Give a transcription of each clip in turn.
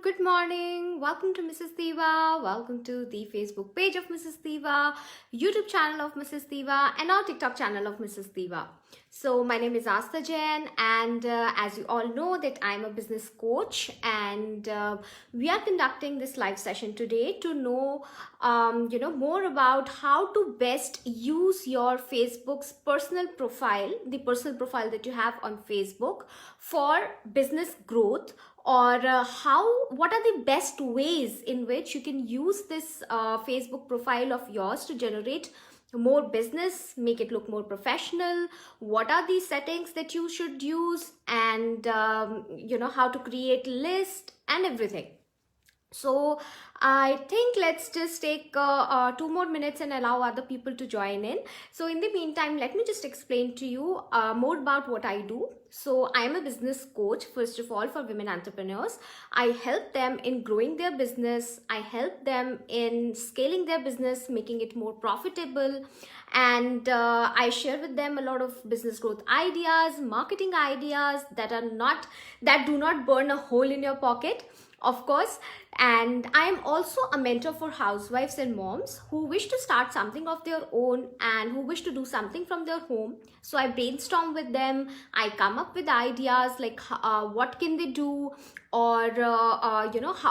good morning. Welcome to Mrs. Diva. Welcome to the Facebook page of Mrs. Diva, YouTube channel of Mrs. Diva, and our TikTok channel of Mrs. Diva. So my name is Astha Jain, and as you all know that I'm a business coach, and we are conducting this live session today to know, more about how to best use your Facebook's personal profile, the personal profile that you have on Facebook for business growth, or what are the best ways in which you can use this Facebook profile of yours to generate more business, make it look more professional. What are the settings that you should use, and how to create list and everything. So I think let's just take 2 more minutes and allow other people to join in. So in the meantime, let me just explain to you more about what I do. So I am a business coach, first of all, for women entrepreneurs. I help them in growing their business. I help them in scaling their business, making it more profitable. And I share with them a lot of business growth ideas, marketing ideas that do not burn a hole in your pocket, of course. And I am also a mentor for housewives and moms who wish to start something of their own and who wish to do something from their home. So I brainstorm with them. I come up with ideas like what can they do, or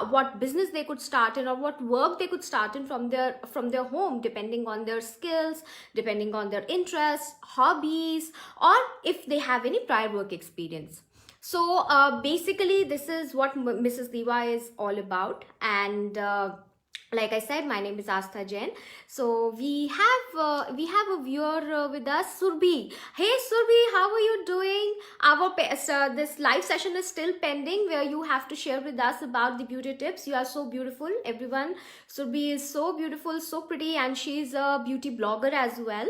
what business they could start in, or what work they could start in from their home, depending on their skills, depending on their interests, hobbies, or if they have any prior work experience. So basically this is what Mrs. Diva is all about. And like I said, my name is Astha Jain. So we have a viewer with us, Surbhi. Hey Surbhi, how are you doing? This live session is still pending, where you have to share with us about the beauty tips. You are so beautiful, everyone. Surbhi is so beautiful, so pretty, and she's a beauty blogger as well.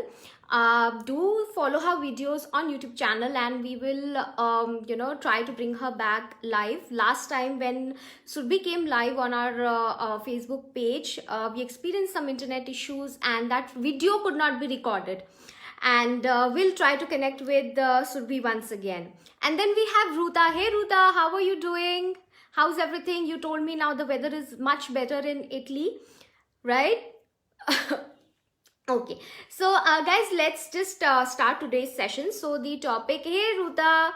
Do follow her videos on YouTube channel, and we will try to bring her back live. Last time when Surbhi came live on our Facebook page, we experienced some internet issues and that video could not be recorded, and we'll try to connect with Surbhi once again. And then we have Ruta. Hey Ruta, how are you doing? How's everything? You told me now the weather is much better in Italy, right? Okay, so guys, let's just start today's session. So the topic, hey Ruta,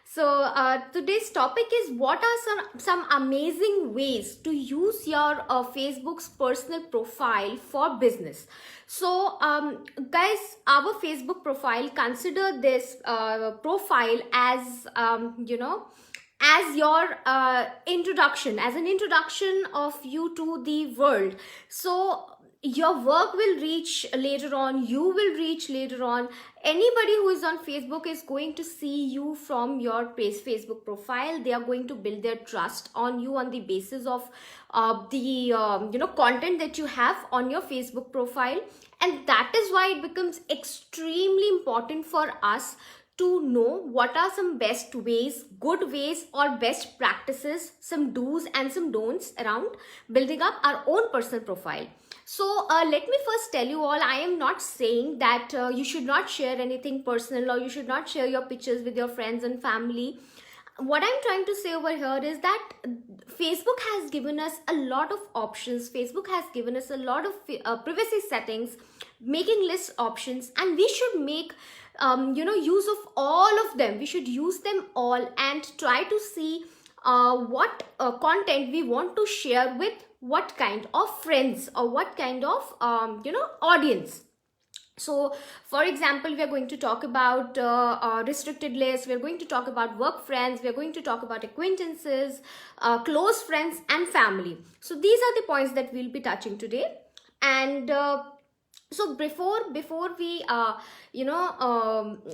so today's topic is, what are some amazing ways to use your Facebook's personal profile for business. So guys, our Facebook profile, consider this profile as as your introduction, as an introduction of you to the world. So your work will reach later on, you will reach later on. Anybody who is on Facebook is going to see you from your Facebook profile. They are going to build their trust on you on the basis of the content that you have on your Facebook profile. And that is why it becomes extremely important for us to know what are some best ways, good ways, or best practices, some do's and some don'ts around building up our own personal profile. So let me first tell you all, I am not saying that you should not share anything personal, or you should not share your pictures with your friends and family. What I'm trying to say over here is that Facebook has given us a lot of options. Facebook has given us a lot of privacy settings, making list options, and we should make use of all of them. We should use them all and try to see what content we want to share with what kind of friends, or what kind of audience. So for example, we are going to talk about restricted lists, we're going to talk about work friends, we're going to talk about acquaintances, close friends, and family. So these are the points that we'll be touching today. And so before we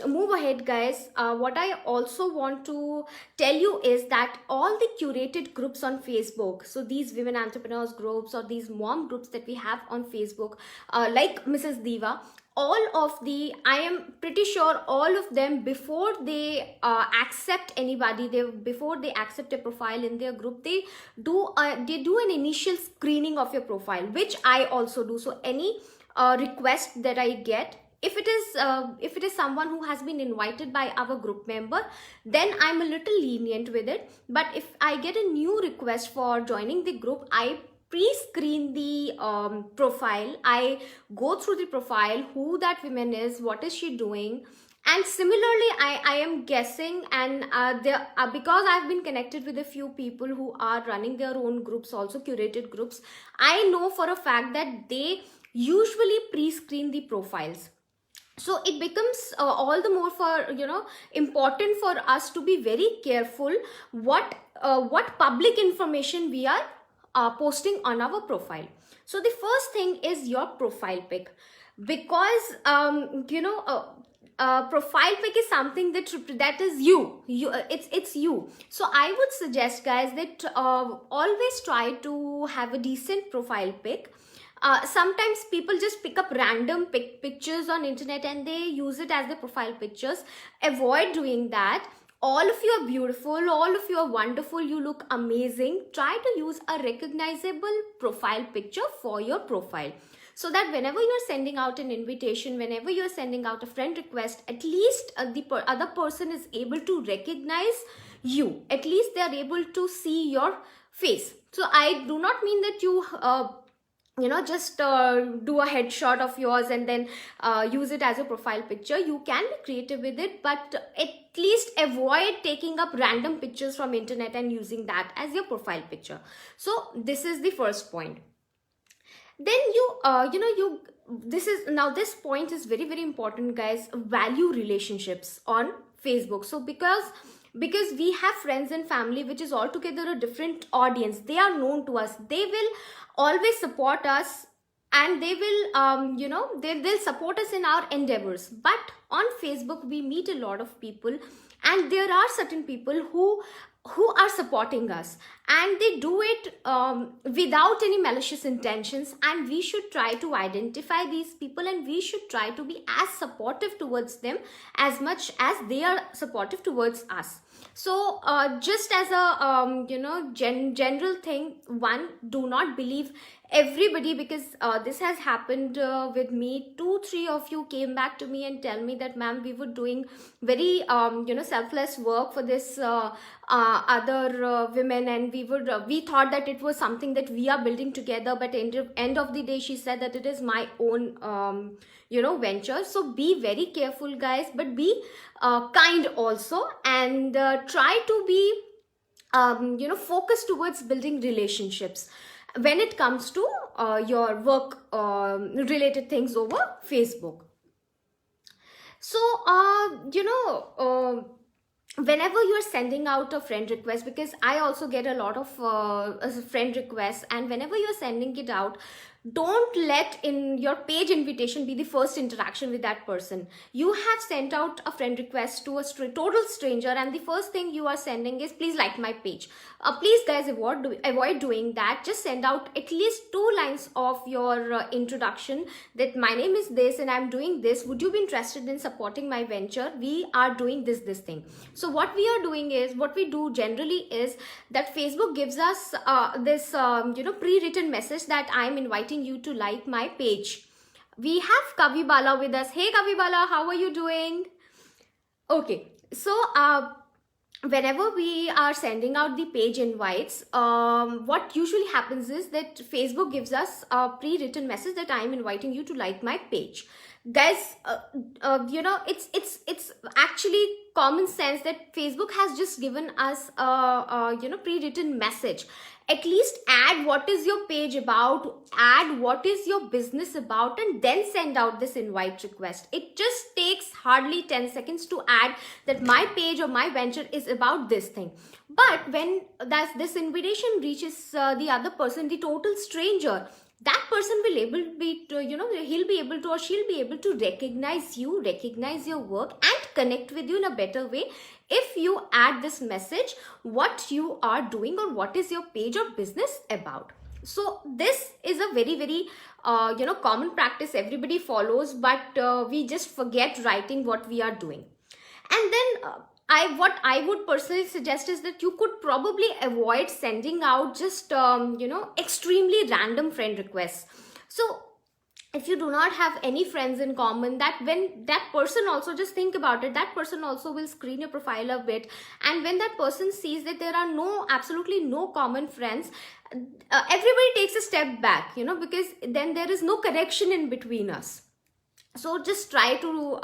move ahead, guys, what I also want to tell you is that all the curated groups on Facebook, so these women entrepreneurs groups or these mom groups that we have on Facebook, like Mrs. Diva, I am pretty sure all of them, before they accept anybody, before they accept a profile in their group, they do an initial screening of your profile, which I also do. So any request that I get if it is someone who has been invited by our group member, then I'm a little lenient with it. But if I get a new request for joining the group, I pre-screen the profile. I go through the profile, who that woman is, what is she doing. And similarly, I am guessing, and because I've been connected with a few people who are running their own groups, also curated groups, I know for a fact that they usually pre-screen the profiles. So it becomes all the more for important for us to be very careful what public information we are posting on our profile. So the first thing is your profile pic, because profile pic is something that is you it's you. So I would suggest, guys, that always try to have a decent profile pic. Sometimes people just pick up random pictures on internet and they use it as their profile pictures. Avoid doing that. All of you are beautiful, all of you are wonderful, you look amazing. Try to use a recognizable profile picture for your profile, so that whenever you're sending out an invitation, whenever you're sending out a friend request, at least the other person is able to recognize you. At least they are able to see your face. So I do not mean that you just do a headshot of yours and then use it as a profile picture. You can be creative with it, but at least avoid taking up random pictures from internet and using that as your profile picture. So this is the first point. Then this point is very, very important, guys. Value relationships on Facebook. So because we have friends and family which is altogether a different audience, they are known to us, they will always support us, and they will they'll support us in our endeavors. But on Facebook we meet a lot of people, and there are certain people who are supporting us, and they do it without any malicious intentions, and we should try to identify these people, and we should try to be as supportive towards them as much as they are supportive towards us. So just as a general thing, one, do not believe everybody, because this has happened with me. 2-3 of you came back to me and tell me that, ma'am, we were doing very selfless work for this other women, and we thought that it was something that we are building together, but end of the day she said that it is my own venture. So be very careful, guys, but be kind also, and try to be focused towards building relationships when it comes to your work related things over Facebook. So whenever you are sending out a friend request, because I also get a lot of friend requests, and whenever you are sending it out, don't let in your page invitation be the first interaction with that person. You have sent out a friend request to a total stranger, and the first thing you are sending is, please like my page. Please, guys, avoid doing that. Just send out at least 2 lines of your introduction, that my name is this and I'm doing this. Would you be interested in supporting my venture? We are doing this thing. So what we are doing is, what we do generally is that Facebook gives us this pre-written message that I'm inviting you to like my page. We have Kavibala with us. Hey Kavibala, how are you doing? Okay, so whenever we are sending out the page invites, what usually happens is that Facebook gives us a pre-written message that I am inviting you to like my page. Guys, it's actually common sense that Facebook has just given us a pre-written message. At least add what is your page about, add what is your business about, and then send out this invite request. It just takes hardly 10 seconds to add that my page or my venture is about this thing. But when this invitation reaches the other person, the total stranger, that person will he'll be able to, or she'll be able to recognize you, recognize your work, and connect with you in a better way if you add this message, what you are doing or what is your page or business about. So this is a very, very common practice everybody follows, but we just forget writing what we are doing. And then what I would personally suggest is that you could probably avoid sending out just extremely random friend requests. So if you do not have any friends in common, that when that person also, just think about it, that person also will screen your profile a bit, and when that person sees that there are absolutely no common friends, everybody takes a step back, you know, because then there is no connection in between us. So just try to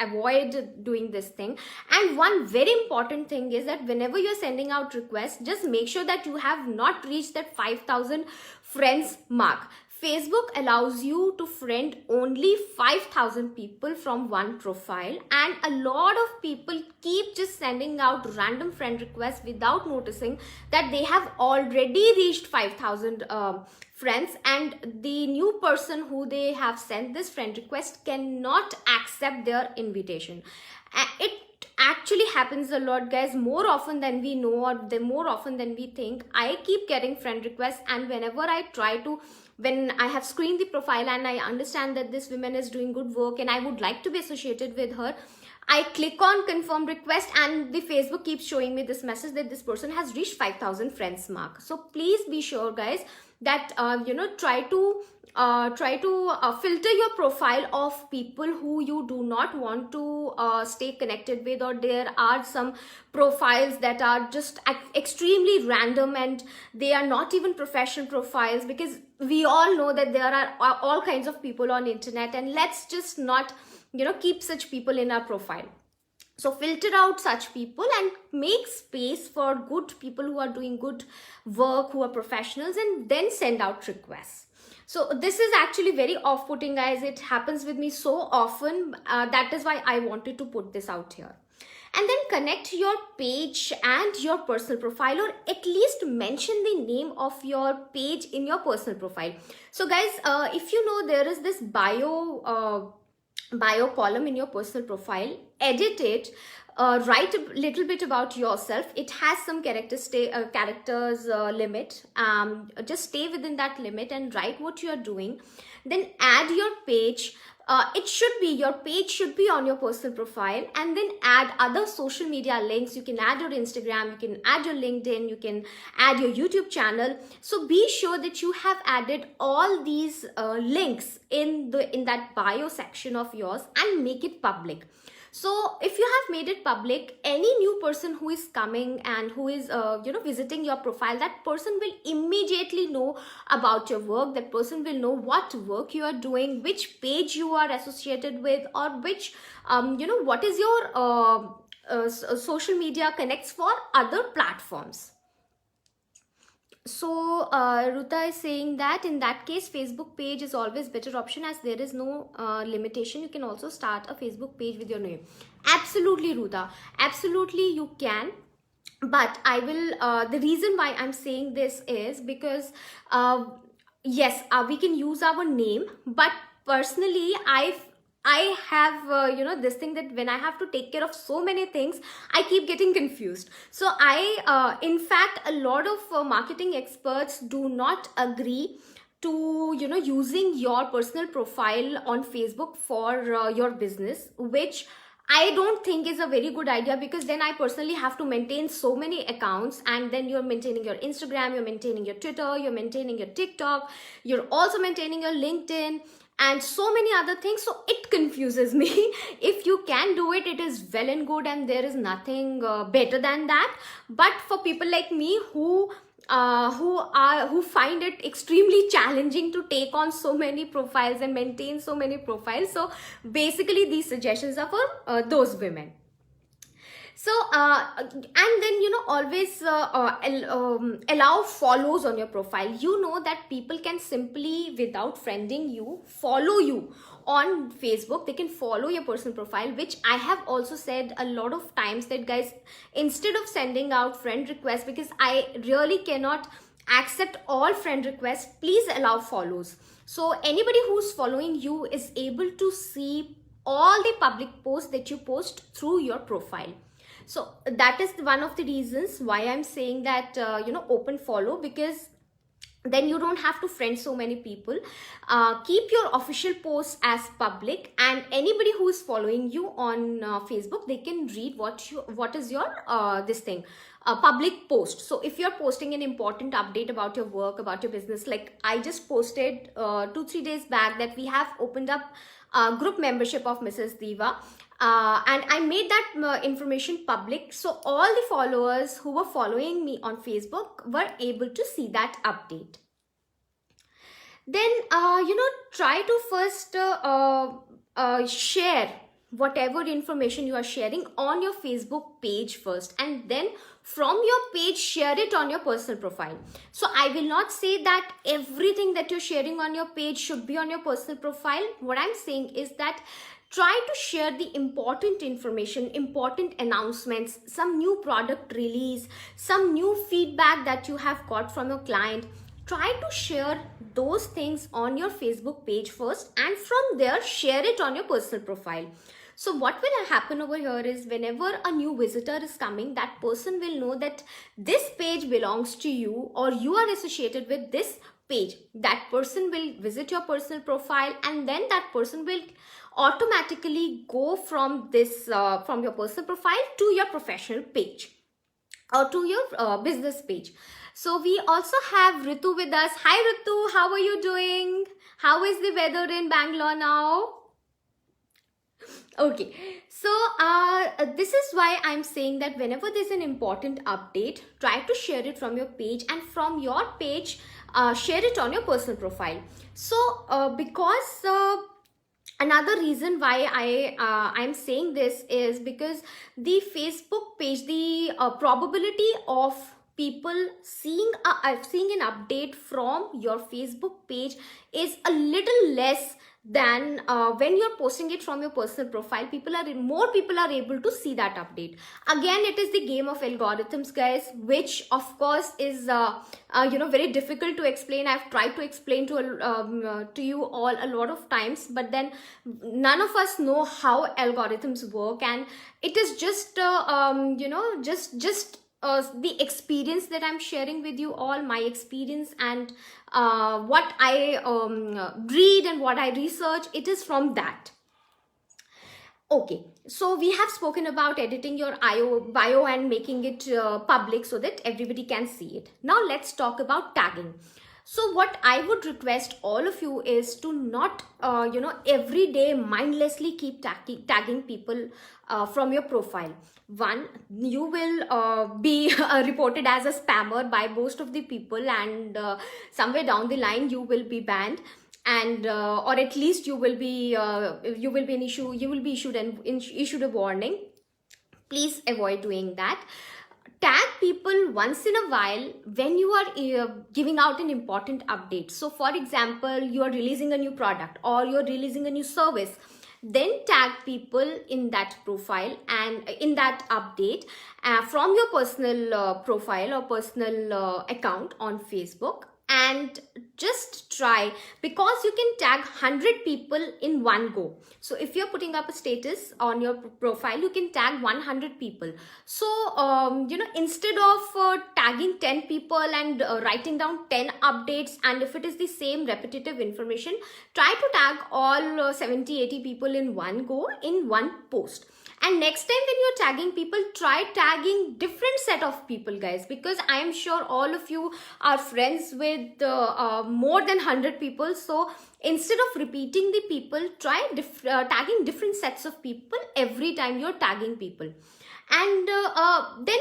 avoid doing this thing. And one very important thing is that whenever you're sending out requests, just make sure that you have not reached that 5,000 friends mark. Facebook allows you to friend only 5,000 people from one profile, and a lot of people keep just sending out random friend requests without noticing that they have already reached 5,000 friends, and the new person who they have sent this friend request cannot accept their invitation. It actually happens a lot, guys, more often than we know, or more often than we think. I keep getting friend requests, and whenever I try to, when I have screened the profile and I understand that this woman is doing good work and I would like to be associated with her, I click on confirm request, and the Facebook keeps showing me this message that this person has reached 5,000 friends mark. So please be sure, guys, that try to filter your profile of people who you do not want to stay connected with, or there are some profiles that are just extremely random and they are not even professional profiles, because we all know that there are all kinds of people on internet, and let's just not keep such people in our profile. So filter out such people and make space for good people who are doing good work, who are professionals, and then send out requests. So this is actually very off-putting, guys. It happens with me so often. That is why I wanted to put this out here. And then connect your page and your personal profile, or at least mention the name of your page in your personal profile. So guys, if you know there is this bio column in your personal profile, edit it, write a little bit about yourself. It has some characters limit. Just stay within that limit and write what you are doing. Then add your page. Your page should be on your personal profile, and then add other social media links. You can add your Instagram, you can add your LinkedIn, you can add your YouTube channel. So be sure that you have added all these links in that bio section of yours, and make it public. So if you have made it public, any new person who is coming and who is visiting your profile, that person will immediately know about your work. That person will know what work you are doing, which page you are associated with, or which what is your social media connects for other platforms. So Ruta is saying that in that case, Facebook page is always better option, as there is no limitation. You can also start a Facebook page with your name. Absolutely, Ruta. Absolutely, you can. But I will, the reason why I'm saying this is because, yes, we can use our name, but personally, I have this thing that when I have to take care of so many things, I keep getting confused. So in fact, a lot of marketing experts do not agree to using your personal profile on Facebook for your business, which I don't think is a very good idea, because then I personally have to maintain so many accounts, and then you're maintaining your Instagram, you're maintaining your Twitter, you're maintaining your TikTok, you're also maintaining your LinkedIn, and so many other things. So it confuses me. If you can do it, it is well and good, and there is nothing better than that. But for people like me who find it extremely challenging to take on so many profiles and maintain so many profiles, so basically these suggestions are for those women. So and then always allow follows on your profile. You know that people can simply, without friending you, follow you on Facebook. They can follow your personal profile, which I have also said a lot of times that, guys, instead of sending out friend requests, because I really cannot accept all friend requests, please allow follows. So anybody who's following you is able to see all the public posts that you post through your profile. So that is one of the reasons why I'm saying that open follow, because then you don't have to friend so many people. Keep your official posts as public, and anybody who is following you on Facebook, they can read what is your public post. So if you're posting an important update about your work, about your business, like I just posted 2-3 days back that we have opened up a group membership of Mrs. Diva, and I made that information public, so all the followers who were following me on Facebook were able to see that update. Then try to first share whatever information you are sharing on your Facebook page first, and then from your page share it on your personal profile. So I will not say that everything that you're sharing on your page should be on your personal profile. What I'm saying is that try to share the important information, important announcements, some new product release, some new feedback that you have got from your client. Try to share those things on your Facebook page first, and from there share it on your personal profile. So what will happen over here is whenever a new visitor is coming, that person will know that this page belongs to you, or you are associated with this page. That person will visit your personal profile, and then that person will automatically go from this from your personal profile to your professional page or to your business page. So we also have Ritu with us. Hi Ritu, how are you doing? How is the weather in Bangalore now? Okay, so this is why I'm saying that whenever there's an important update, try to share it from your page, and from your page share it on your personal profile. So because another reason why I'm saying this is because the Facebook page, the probability of people seeing an update from your Facebook page is a little less than when you're posting it from your personal profile. More people are able to see that update. Again, it is the game of algorithms, guys, which of course is very difficult to explain. I've tried to explain to you all a lot of times, but then none of us know how algorithms work, and it is just the experience that I'm sharing with you all, my experience, and what I read and what I research, it is from that. Okay, so we have spoken about editing your bio and making it public so that everybody can see it. Now let's talk about tagging. So what I would request all of you is to not every day mindlessly keep tagging people from your profile. One, you will be reported as a spammer by most of the people, and somewhere down the line you will be banned, and or at least you will be issued a warning. Please avoid doing that. Tag people once in a while when you are giving out an important update. So for example, you are releasing a new product or you're releasing a new service, then tag people in that profile and in that update from your personal profile or personal account on Facebook. And just try, because you can tag 100 people in one go. So if you're putting up a status on your profile, you can tag 100 people. So instead of tagging 10 people and writing down 10 updates, and if it is the same repetitive information, try to tag all 70-80 people in one go in one post. And next time when you're tagging people, try tagging different set of people, guys, because I am sure all of you are friends with more than 100 people. So instead of repeating the people, try tagging different sets of people every time you're tagging people. And then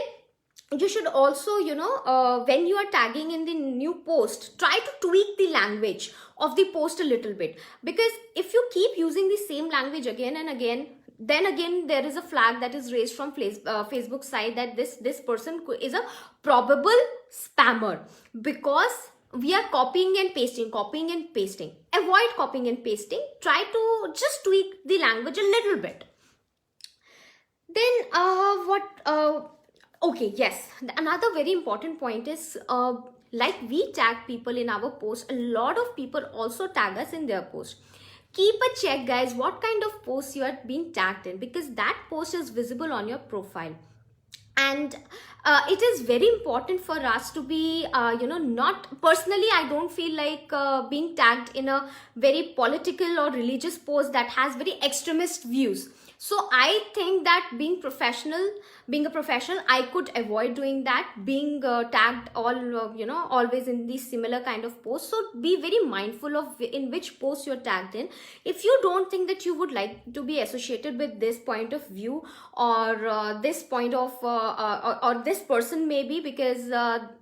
you should also, when you are tagging in the new post, try to tweak the language of the post a little bit, because if you keep using the same language again and again, then again there is a flag that is raised from Facebook side that this person is a probable spammer, because we are copying and pasting. Avoid copying and pasting. Try to just tweak the language a little bit. Then okay, yes, another very important point is like we tag people in our post, a lot of people also tag us in their post. Keep a check, guys, what kind of post you are being tagged in, because that post is visible on your profile. And it is very important for us to be not personally, I don't feel like being tagged in a very political or religious post that has very extremist views. So I think that being professional, being a professional, I could avoid doing that, being tagged always in these similar kind of posts. So be very mindful of in which post you're tagged in. If you don't think that you would like to be associated with this point of view, or this point of or this person, maybe because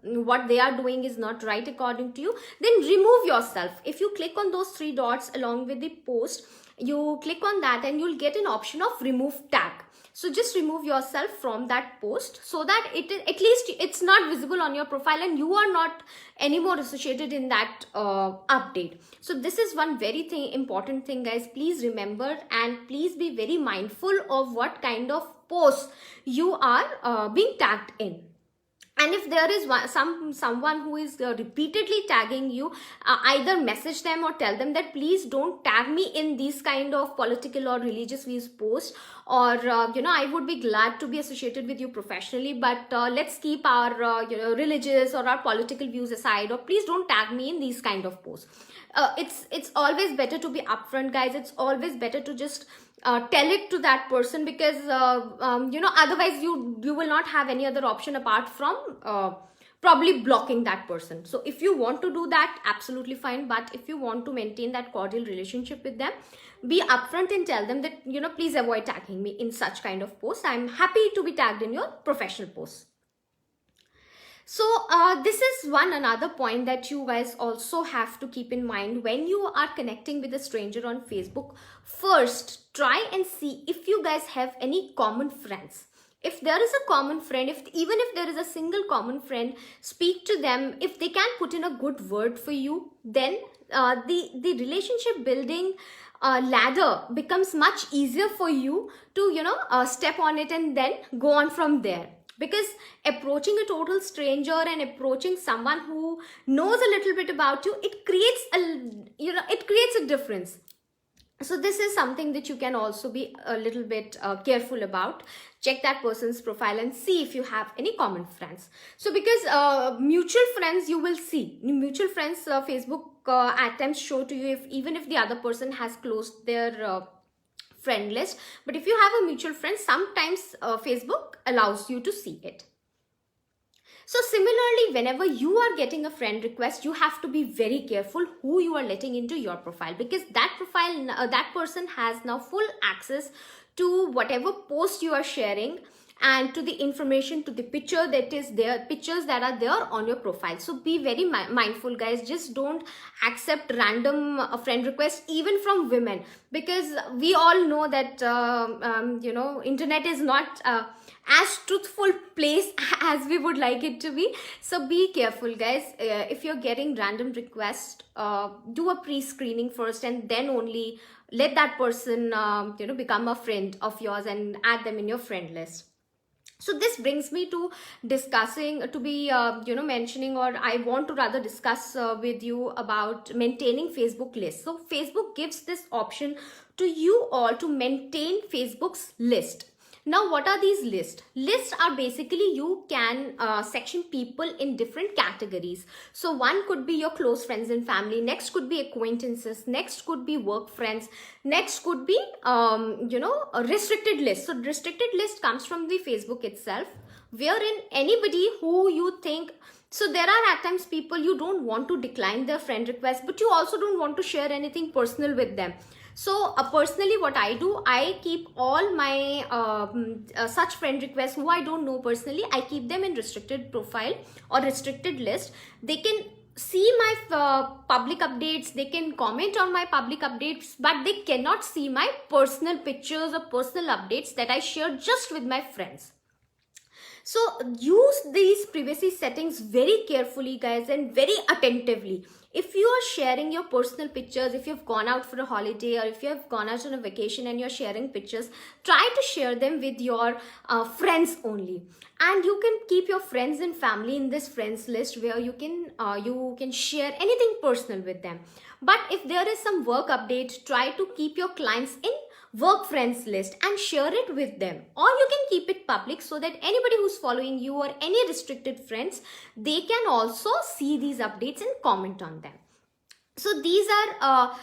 what they are doing is not right according to you, then remove yourself. If you click on those three dots along with the post, you click on that and you'll get an option of remove tag. So just remove yourself from that post, so that at least it's not visible on your profile and you are not anymore associated in that update. So this is one very important thing, guys. Please remember, and please be very mindful of what kind of posts you are being tagged in. And if there is someone who is repeatedly tagging you, either message them or tell them that please don't tag me in these kind of political or religious views posts, or I would be glad to be associated with you professionally, but let's keep our religious or our political views aside, or please don't tag me in these kind of posts. It's always better to be upfront, guys. It's always better to just tell it to that person, because otherwise you will not have any other option apart from probably blocking that person. So if you want to do that, absolutely fine. But if you want to maintain that cordial relationship with them, be upfront and tell them that please avoid tagging me in such kind of posts. I'm happy to be tagged in your professional posts. So this is another point that you guys also have to keep in mind when you are connecting with a stranger on Facebook. First, try and see if you guys have any common friends. If there is a common friend, even if there is a single common friend, speak to them. If they can put in a good word for you, then the relationship building ladder becomes much easier for you to step on it and then go on from there. Because approaching a total stranger and approaching someone who knows a little bit about you, it creates a difference. So this is something that you can also be a little bit careful about. Check that person's profile and see if you have any common friends. So because mutual friends, you will see mutual friends, Facebook at times show to you even if the other person has closed their friend list. But if you have a mutual friend, sometimes Facebook allows you to see it. So similarly, whenever you are getting a friend request, you have to be very careful who you are letting into your profile, because that person has now full access to whatever post you are sharing, and to the information, to the pictures that are there on your profile. So be very mindful, guys. Just don't accept random friend requests, even from women, because we all know that internet is not as truthful place as we would like it to be. So be careful, guys. If you're getting random requests, do a pre-screening first, and then only let that person become a friend of yours and add them in your friend list. So this brings me to mentioning, or I want to rather discuss with you about maintaining Facebook lists. So Facebook gives this option to you all to maintain Facebook's list. Now, what are these lists? Lists are basically, you can section people in different categories. So one could be your close friends and family. Next could be acquaintances. Next could be work friends. Next could be, a restricted list. So restricted list comes from the Facebook itself, wherein anybody who you think, so there are at times people you don't want to decline their friend request, but you also don't want to share anything personal with them. So personally, what I do, I keep all my such friend requests who I don't know personally, I keep them in restricted profile or restricted list. They can see my public updates, they can comment on my public updates, but they cannot see my personal pictures or personal updates that I share just with my friends. So use these privacy settings very carefully, guys, and very attentively. If you are sharing your personal pictures, if you've gone out for a holiday, or if you have gone out on a vacation and you're sharing pictures, try to share them with your friends only. And you can keep your friends and family in this friends list, where you can share anything personal with them. But if there is some work update, try to keep your clients in work friends list and share it with them, or you can keep it public so that anybody who's following you or any restricted friends, they can also see these updates and comment on them. So these are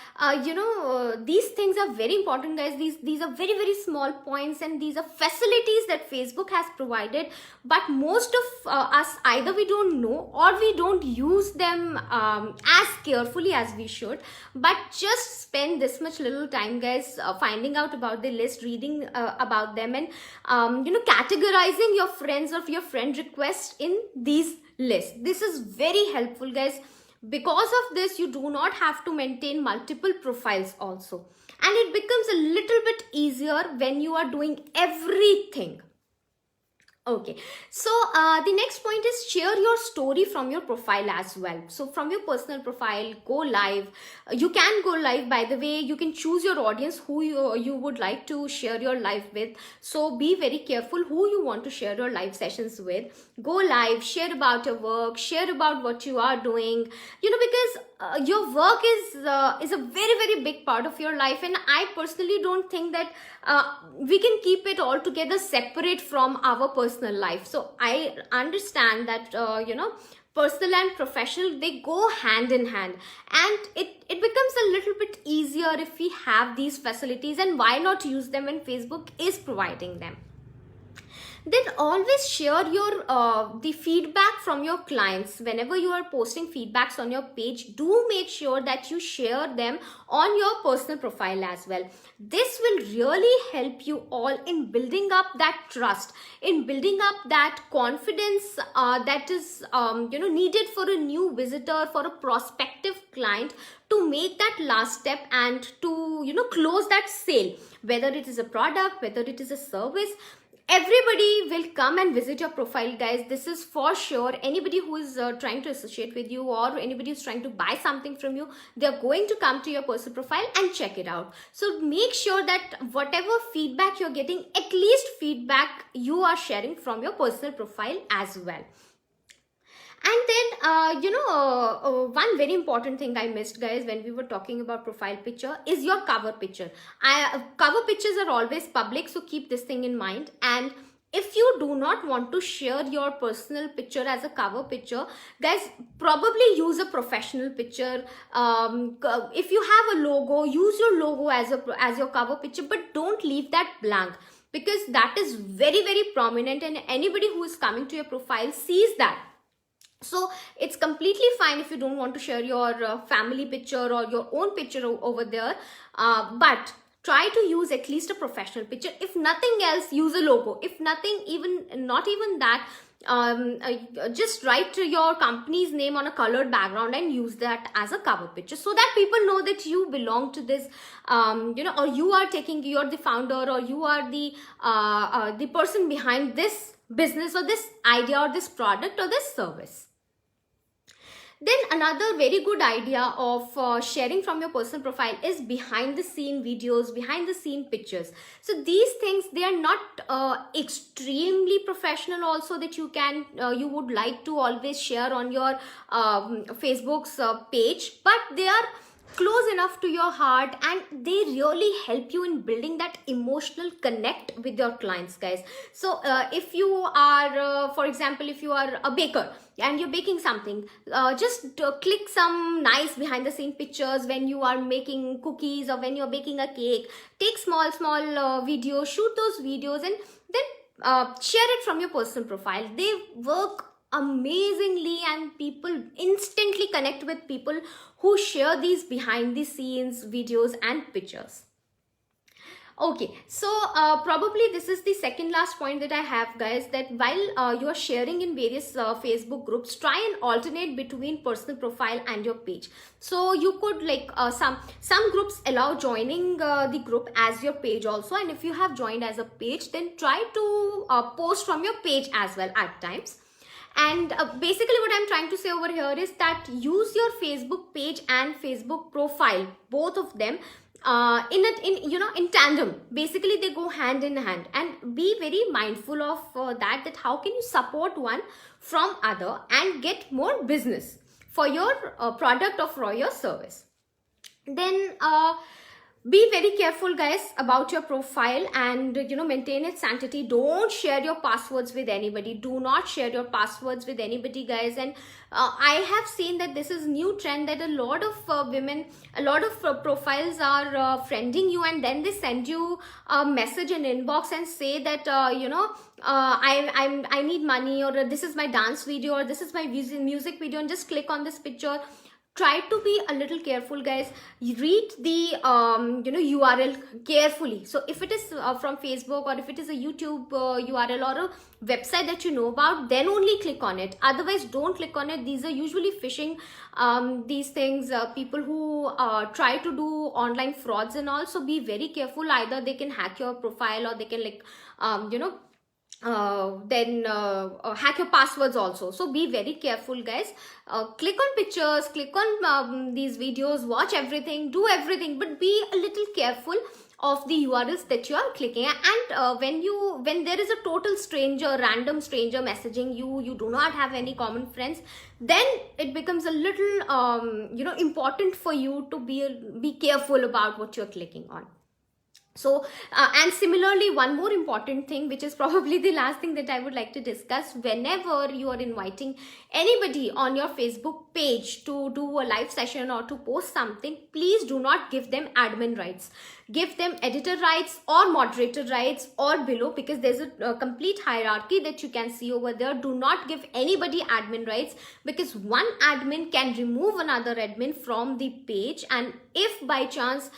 these things are very important, guys. These are very, very small points, and these are facilities that Facebook has provided, but most of us, either we don't know or we don't use them as carefully as we should. But just spend this much little time, guys, finding out about the list, reading about them, and categorizing your friends of your friend requests in these lists. This is very helpful, guys. Because of this, you do not have to maintain multiple profiles also, and it becomes a little bit easier when you are doing everything. Okay, so the next point is share your story from your profile as well. So from your personal profile, go live. You can go live, by the way. You can choose your audience, who you would like to share your live with. So be very careful who you want to share your live sessions with. Go live, share about your work, share about what you are doing, because your work is a very, very big part of your life, and I personally don't think that we can keep it all together separate from our personal life. So I understand that personal and professional, they go hand in hand, and it becomes a little bit easier if we have these facilities, and why not use them when Facebook is providing them. Then always share your the feedback from your clients. Whenever you are posting feedbacks on your page, do make sure that you share them on your personal profile as well. This will really help you all in building up that trust, in building up that confidence that is needed for a new visitor, for a prospective client, to make that last step and to close that sale. Whether it is a product, whether it is a service, everybody will come and visit your profile, guys. This is for sure. Anybody who is trying to associate with you, or anybody who's trying to buy something from you, they're going to come to your personal profile and check it out. So make sure that whatever feedback you're getting, at least feedback you are sharing from your personal profile as well. And then, one very important thing I missed, guys, when we were talking about profile picture is your cover picture. Cover pictures are always public, so keep this thing in mind. And if you do not want to share your personal picture as a cover picture, guys, probably use a professional picture. If you have a logo, use your logo as your cover picture, but don't leave that blank, because that is very, very prominent, and anybody who is coming to your profile sees that. So it's completely fine if you don't want to share your family picture or your own picture over there, but try to use at least a professional picture. If nothing else, use a logo. If nothing, not even that, just write your company's name on a colored background and use that as a cover picture, so that people know that you belong to this, or you're the founder, or you are the person behind this business or this idea or this product or this service. Then another very good idea of sharing from your personal profile is behind the scene videos, behind the scene pictures. So these things, they are not extremely professional also, that you would like to always share on your Facebook's page, but they are close enough to your heart, and they really help you in building that emotional connect with your clients, guys. So if you are, for example, if you are a baker and you're baking something, just click some nice behind the scene pictures when you are making cookies or when you're baking a cake. Take small videos, shoot those videos, and then share it from your personal profile. They work amazingly, and people instantly connect with people who share these behind the scenes videos and pictures. Okay, so probably this is the second last point that I have, guys, that while you are sharing in various Facebook groups, try and alternate between personal profile and your page. So you could, like, some groups allow joining the group as your page also, and if you have joined as a page, then try to post from your page as well at times. And basically what I'm trying to say over here is that use your Facebook page and Facebook profile, both of them, in tandem. Basically they go hand in hand, and be very mindful of that how can you support one from other and get more business for your product or for your service. Then Be very careful, guys, about your profile, and maintain its sanctity. Don't share your passwords with anybody. Do not share your passwords with anybody, guys. And I have seen that this is new trend, that a lot of women, a lot of profiles are friending you, and then they send you a message in inbox and say that I need money, or this is my dance video, or this is my music video, and just click on this picture. Try to be a little careful, guys. Read the URL carefully. So if it is from Facebook, or if it is a YouTube URL or a website that you know about, then only click on it. Otherwise, don't click on it. These are usually phishing, these things, people who try to do online frauds and all. So be very careful. Either they can hack your profile, or they can hack your passwords also. So be very careful, guys. Click on pictures, click on these videos, watch everything, do everything, but be a little careful of the URLs that you are clicking at. And when there is a total stranger, random stranger messaging you, you do not have any common friends, then it becomes a little important for you to be careful about what you're clicking on. So and similarly, one more important thing, which is probably the last thing that I would like to discuss: whenever you are inviting anybody on your Facebook page to do a live session or to post something, please do not give them admin rights. Give them editor rights or moderator rights or below, because there's a complete hierarchy that you can see over there. Do not give anybody admin rights, because one admin can remove another admin from the page, and if by chance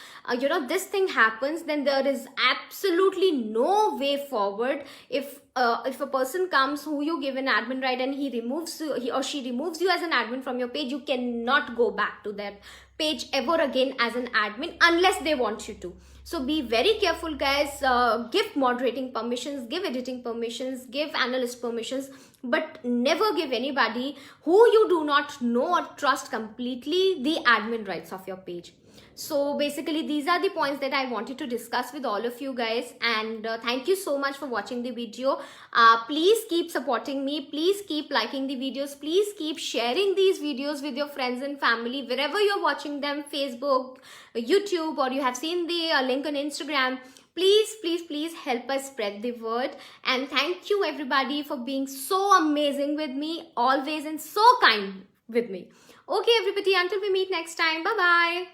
this thing happens, then there is absolutely no way forward. If a person comes who you give an admin right, and he or she removes you as an admin from your page, you cannot go back to that page ever again as an admin, unless they want you to. So be very careful, guys. Give moderating permissions, give editing permissions, give analyst permissions, but never give anybody who you do not know or trust completely the admin rights of your page. So basically, these are the points that I wanted to discuss with all of you guys, and thank you so much for watching the video. Please keep supporting me, please keep liking the videos, please keep sharing these videos with your friends and family, wherever you're watching them, Facebook, YouTube, or you have seen the link on Instagram. Please help us spread the word. And thank you everybody for being so amazing with me always, and so kind with me. Okay everybody, until we meet next time, bye bye.